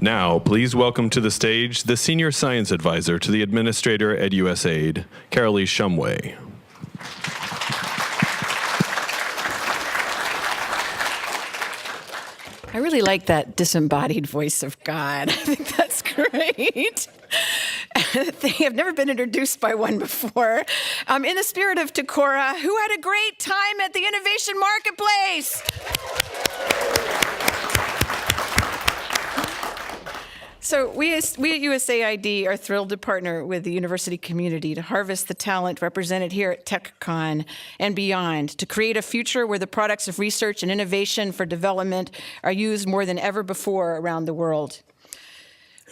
Now, please welcome to the stage the Senior Science Advisor to the Administrator at USAID, Caroly Shumway. I really like that disembodied voice of God. I think that's great. They have never been introduced by one before. In the spirit of Takora, who had a great time at the Innovation Marketplace? So we at USAID are thrilled to partner with the university community to harvest the talent represented here at TechCon and beyond, to create a future where the products of research and innovation for development are used more than ever before around the world.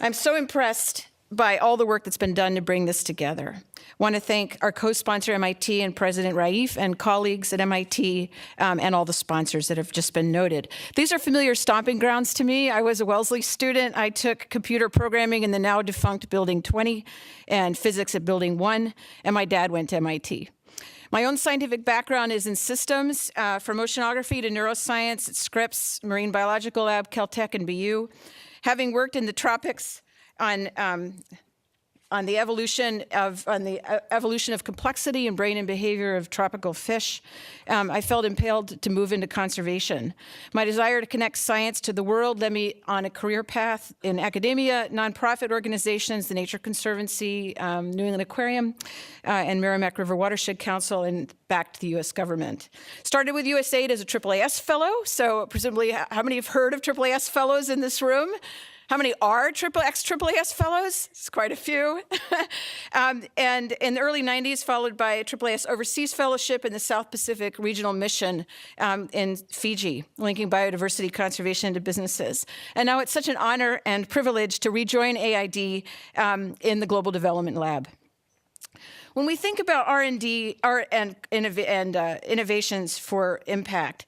I'm so impressed by all the work that's been done to bring this together. I want to thank our co-sponsor, MIT, and President Raif, and colleagues at MIT, and all the sponsors that have just been noted. These are familiar stomping grounds to me. I was a Wellesley student. I took computer programming in the now defunct Building 20 and physics at Building 1, and my dad went to MIT. My own scientific background is in systems, from oceanography to neuroscience at Scripps, Marine Biological Lab, Caltech, and BU. Having worked in the tropics on the evolution of complexity and brain and behavior of tropical fish, I felt impelled to move into conservation. My desire to connect science to the world led me on a career path in academia, nonprofit organizations, the Nature Conservancy, New England Aquarium, and Merrimack River Watershed Council, and back to the U.S. government. Started with USAID as a AAAS fellow, so presumably, how many have heard of AAAS fellows in this room? How many are ex-AAAS fellows? It's quite a few. And in the early 90s, followed by a AAAS Overseas Fellowship in the South Pacific Regional Mission in Fiji, linking biodiversity conservation to businesses. And now it's such an honor and privilege to rejoin AID in the Global Development Lab. When we think about R&D and innovations for impact,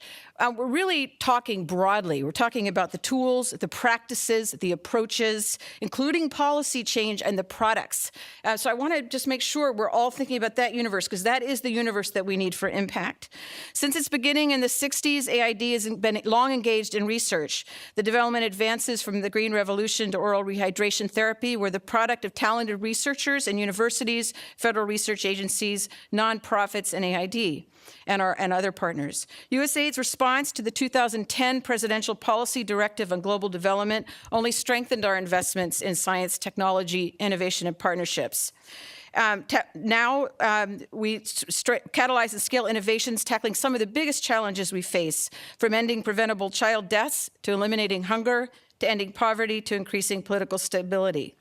we're really talking broadly. We're talking about the tools, the practices, the approaches, including policy change and the products. So I want to just make sure we're all thinking about that universe, because that is the universe that we need for impact. Since its beginning in the 60s, AID has been long engaged in research. The development advances from the Green Revolution to oral rehydration therapy were the product of talented researchers and universities, federal research agencies, nonprofits, and AID. And other partners. USAID's response to the 2010 Presidential Policy Directive on Global Development only strengthened our investments in science, technology, innovation, and partnerships. Now, we catalyze and scale innovations tackling some of the biggest challenges we face, from ending preventable child deaths to eliminating hunger, to ending poverty, to increasing political stability.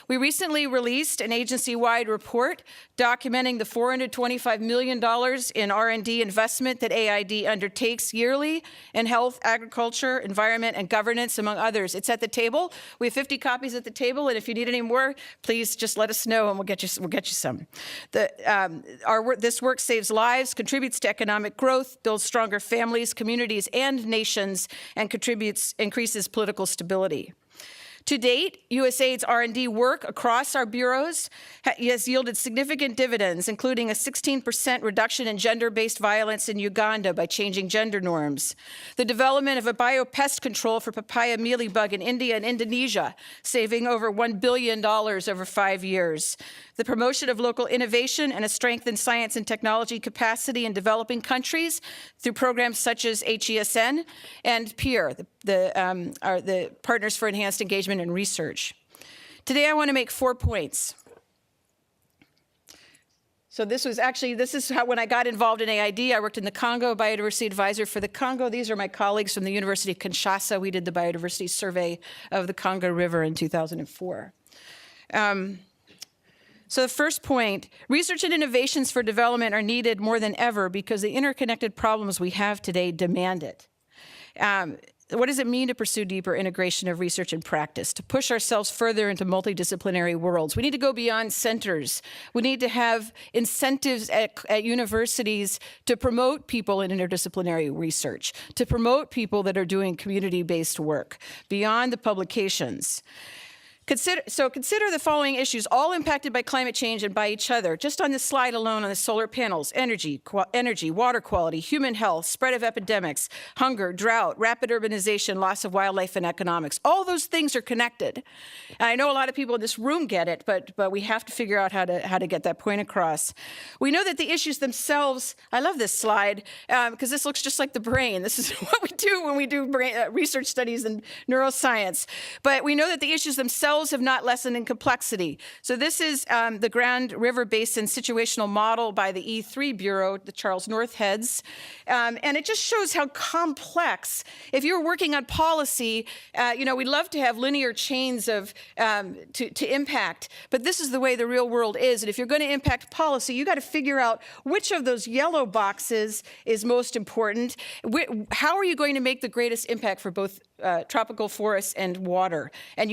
We recently released an agency-wide report documenting the $425 million in R&D investment that AID undertakes yearly in health, agriculture, environment, and governance, among others. It's at the table. We have 50 copies at the table, and if you need any more, please just let us know, and we'll get you some. This work saves lives, contributes to economic growth, builds stronger families, communities, and nations, and increases political stability. To date, USAID's R&D work across our bureaus has yielded significant dividends, including a 16% reduction in gender-based violence in Uganda by changing gender norms, the development of a biopest control for papaya mealybug in India and Indonesia, saving over $1 billion over 5 years, the promotion of local innovation and a strengthened science and technology capacity in developing countries through programs such as HESN and PEER, the Partners for Enhanced Engagement and Research. Today, I want to make 4 points. So this is how, when I got involved in AID, I worked in the Congo, biodiversity advisor for the Congo. These are my colleagues from the University of Kinshasa. We did the biodiversity survey of the Congo River in 2004. So the first point, research and innovations for development are needed more than ever because the interconnected problems we have today demand it. What does it mean to pursue deeper integration of research and practice, to push ourselves further into multidisciplinary worlds? We need to go beyond centers. We need to have incentives at universities to promote people in interdisciplinary research, to promote people that are doing community-based work beyond the publications. Consider the following issues, all impacted by climate change and by each other. Just on this slide alone, on the solar panels, energy, water quality, human health, spread of epidemics, hunger, drought, rapid urbanization, loss of wildlife, and economics. All those things are connected. And I know a lot of people in this room get it, but we have to figure out how to get that point across. We know that the issues themselves, I love this slide, because this looks just like the brain. This is what we do when we do research studies in neuroscience. But we know that the issues themselves have not lessened in complexity. So this is the Grand River Basin Situational Model by the E3 Bureau, the Charles North heads. And it just shows how complex, if you're working on policy, we'd love to have linear chains of to impact, but this is the way the real world is. And if you're going to impact policy, you got to figure out which of those yellow boxes is most important. How are you going to make the greatest impact for both tropical forests and water? And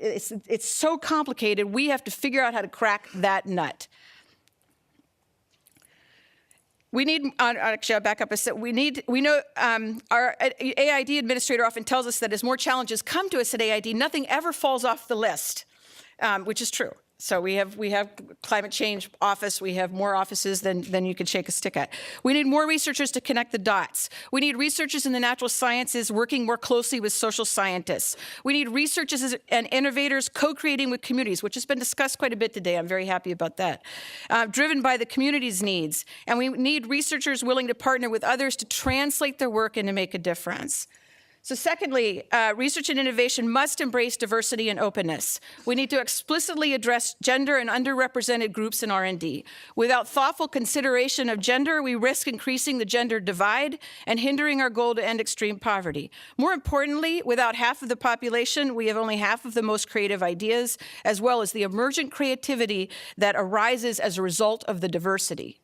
it's so complicated. We have to figure out how to crack that nut. We need, actually, I'll back up a step. We know our AID administrator often tells us that as more challenges come to us at AID, nothing ever falls off the list, which is true. So we have climate change office. We have more offices than you could shake a stick at. We need more researchers to connect the dots. We need researchers in the natural sciences working more closely with social scientists. We need researchers and innovators co-creating with communities, which has been discussed quite a bit today. I'm very happy about that. Driven by the community's needs. And we need researchers willing to partner with others to translate their work and to make a difference. So secondly, research and innovation must embrace diversity and openness. We need to explicitly address gender and underrepresented groups in R&D. Without thoughtful consideration of gender, we risk increasing the gender divide and hindering our goal to end extreme poverty. More importantly, without half of the population, we have only half of the most creative ideas, as well as the emergent creativity that arises as a result of the diversity.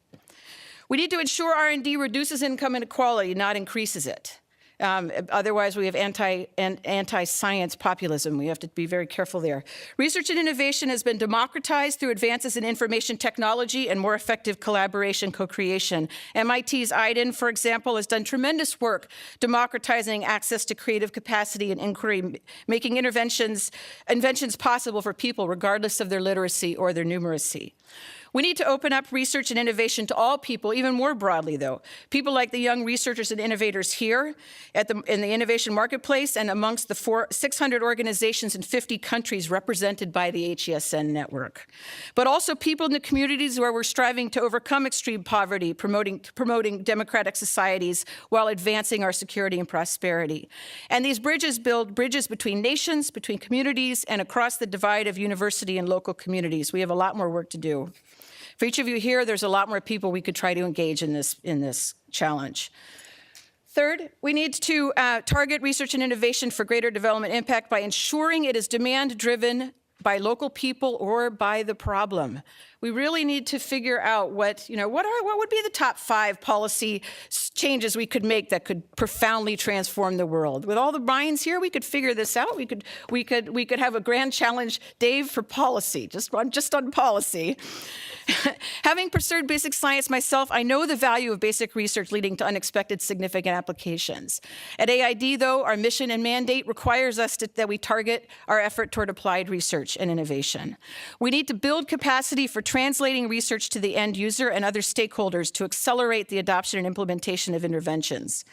We need to ensure R&D reduces income inequality, not increases it. Otherwise, we have anti-science populism. We have to be very careful there. Research and innovation has been democratized through advances in information technology and more effective collaboration, co-creation. MIT's IDEN, for example, has done tremendous work democratizing access to creative capacity and inquiry, making inventions possible for people regardless of their literacy or their numeracy. We need to open up research and innovation to all people, even more broadly, though. People like the young researchers and innovators here in the innovation marketplace and amongst the 600 organizations in 50 countries represented by the HESN network. But also people in the communities where we're striving to overcome extreme poverty, promoting democratic societies while advancing our security and prosperity. And these bridges build bridges between nations, between communities, and across the divide of university and local communities. We have a lot more work to do. For each of you here, there's a lot more people we could try to engage in this challenge. Third, we need to target research and innovation for greater development impact by ensuring it is demand-driven by local people or by the problem. We really need to figure out what would be the top 5 policy changes we could make that could profoundly transform the world. With all the minds here, we could figure this out. We could have a grand challenge, Dave, for policy, just on policy. Having pursued basic science myself, I know the value of basic research leading to unexpected significant applications. At AID, though, our mission and mandate requires us that we target our effort toward applied research and innovation. We need to build capacity for translating research to the end user and other stakeholders to accelerate the adoption and implementation of interventions.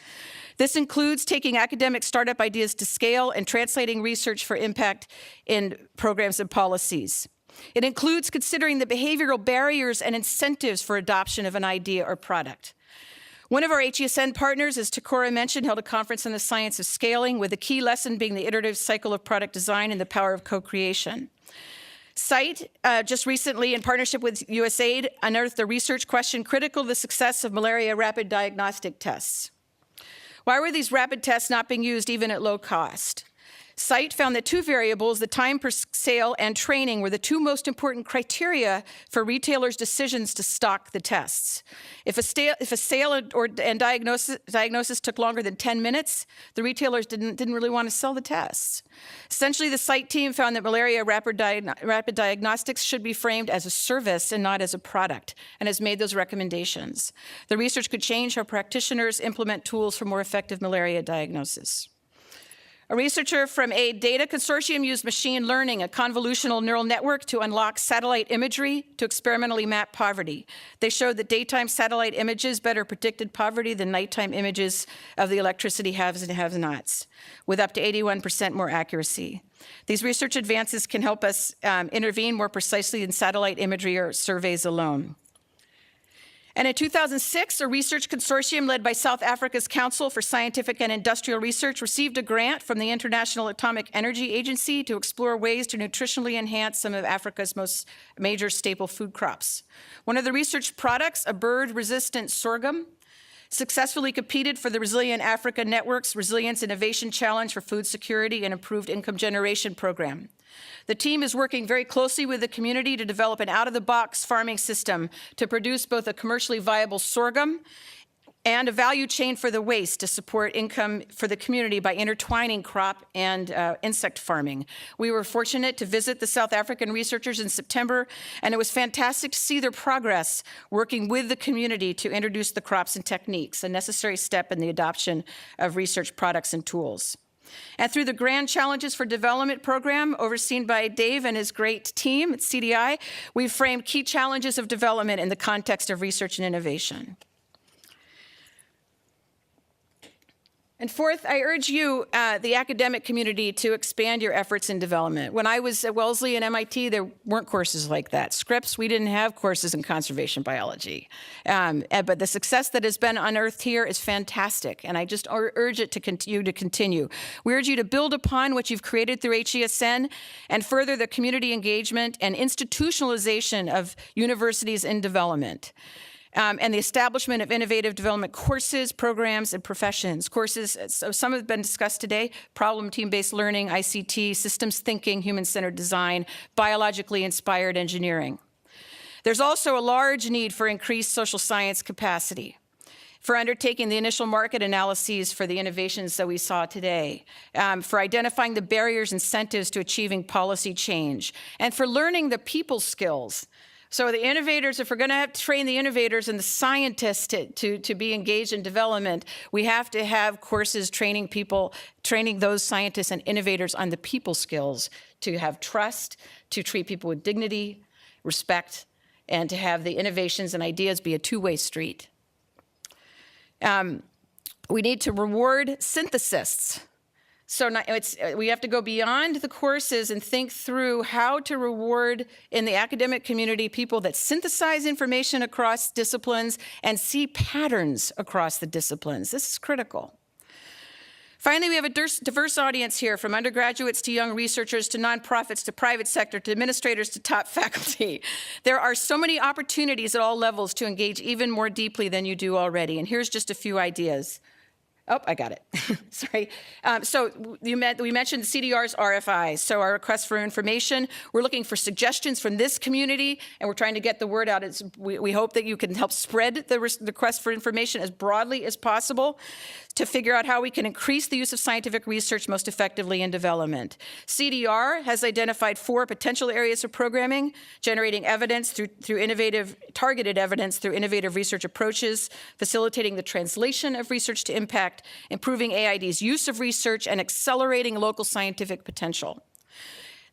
This includes taking academic startup ideas to scale and translating research for impact in programs and policies. It includes considering the behavioral barriers and incentives for adoption of an idea or product. One of our HESN partners, as Takora mentioned, held a conference on the science of scaling, with a key lesson being the iterative cycle of product design and the power of co-creation. CITE, just recently, in partnership with USAID, unearthed a research question critical to the success of malaria rapid diagnostic tests. Why were these rapid tests not being used even at low cost? CITE found that 2 variables, the time per sale and training, were the 2 most important criteria for retailers' decisions to stock the tests. If a sale and diagnosis took longer than 10 minutes, the retailers didn't really want to sell the tests. Essentially, the CITE team found that malaria rapid diagnostics should be framed as a service and not as a product, and has made those recommendations. The research could change how practitioners implement tools for more effective malaria diagnosis. A researcher from a data consortium used machine learning, a convolutional neural network, to unlock satellite imagery to experimentally map poverty. They showed that daytime satellite images better predicted poverty than nighttime images of the electricity haves and have-nots, with up to 81% more accuracy. These research advances can help us intervene more precisely than satellite imagery or surveys alone. And in 2006, a research consortium led by South Africa's Council for Scientific and Industrial Research received a grant from the International Atomic Energy Agency to explore ways to nutritionally enhance some of Africa's most major staple food crops. One of the research products, a bird-resistant sorghum, successfully competed for the Resilient Africa Network's Resilience Innovation Challenge for Food Security and Improved Income Generation program. The team is working very closely with the community to develop an out-of-the-box farming system to produce both a commercially viable sorghum and a value chain for the waste to support income for the community by intertwining crop and insect farming. We were fortunate to visit the South African researchers in September, and it was fantastic to see their progress working with the community to introduce the crops and techniques, a necessary step in the adoption of research products and tools. And through the Grand Challenges for Development program, overseen by Dave and his great team at CDI, we've framed key challenges of development in the context of research and innovation. And fourth, I urge you, the academic community, to expand your efforts in development. When I was at Wellesley and MIT, there weren't courses like that. Scripps, we didn't have courses in conservation biology. But the success that has been unearthed here is fantastic, and I just urge it to continue. We urge you to build upon what you've created through HESN and further the community engagement and institutionalization of universities in development. And the establishment of innovative development courses, programs, and professions. Courses, so some have been discussed today: problem team-based learning, ICT, systems thinking, human-centered design, biologically inspired engineering. There's also a large need for increased social science capacity, for undertaking the initial market analyses for the innovations that we saw today, for identifying the barriers and incentives to achieving policy change, and for learning the people skills. So the innovators, if we're going to have to train the innovators and the scientists to be engaged in development, we have to have courses training those scientists and innovators on the people skills, to have trust, to treat people with dignity, respect, and to have the innovations and ideas be a two-way street. We need to reward synthesists. So we have to go beyond the courses and think through how to reward in the academic community people that synthesize information across disciplines and see patterns across the disciplines. This is critical. Finally, we have a diverse audience here, from undergraduates to young researchers to nonprofits to private sector to administrators to top faculty. There are so many opportunities at all levels to engage even more deeply than you do already. And here's just a few ideas. Oh, I got it. Sorry. So we mentioned the CDR's RFIs, so our request for information. We're looking for suggestions from this community, and we're trying to get the word out. We hope that you can help spread the request for information as broadly as possible to figure out how we can increase the use of scientific research most effectively in development. CDR has identified 4 potential areas of programming: generating evidence through targeted evidence through innovative research approaches, facilitating the translation of research to impact, improving AID's use of research, and accelerating local scientific potential.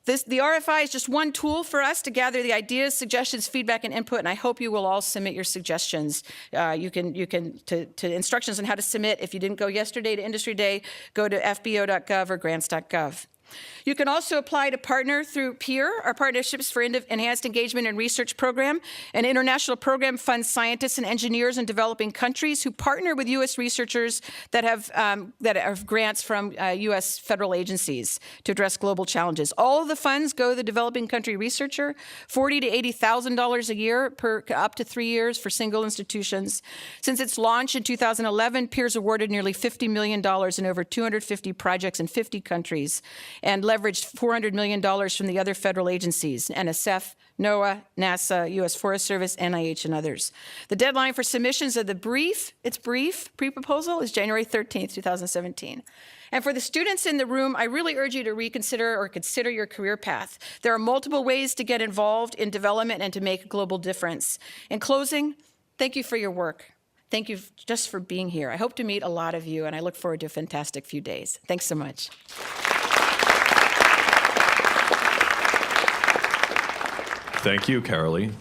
The RFI is just one tool for us to gather the ideas, suggestions, feedback, and input, and I hope you will all submit your suggestions. You can to instructions on how to submit. If you didn't go yesterday to Industry Day, go to fbo.gov or grants.gov. You can also apply to partner through PEER, our Partnerships for Enhanced Engagement and Research program. An international program funds scientists and engineers in developing countries who partner with U.S. researchers that have grants from U.S. federal agencies to address global challenges. All of the funds go to the developing country researcher, $40,000 to $80,000 a year per up to 3 years for single institutions. Since its launch in 2011, PEER's awarded nearly $50 million in over 250 projects in 50 countries, and leveraged $400 million from the other federal agencies: NSF, NOAA, NASA, U.S. Forest Service, NIH, and others. The deadline for submissions of the pre-proposal is January 13th, 2017. And for the students in the room, I really urge you to reconsider or consider your career path. There are multiple ways to get involved in development and to make a global difference. In closing, thank you for your work. Thank you just for being here. I hope to meet a lot of you, and I look forward to a fantastic few days. Thanks so much. Thank you, Caroly.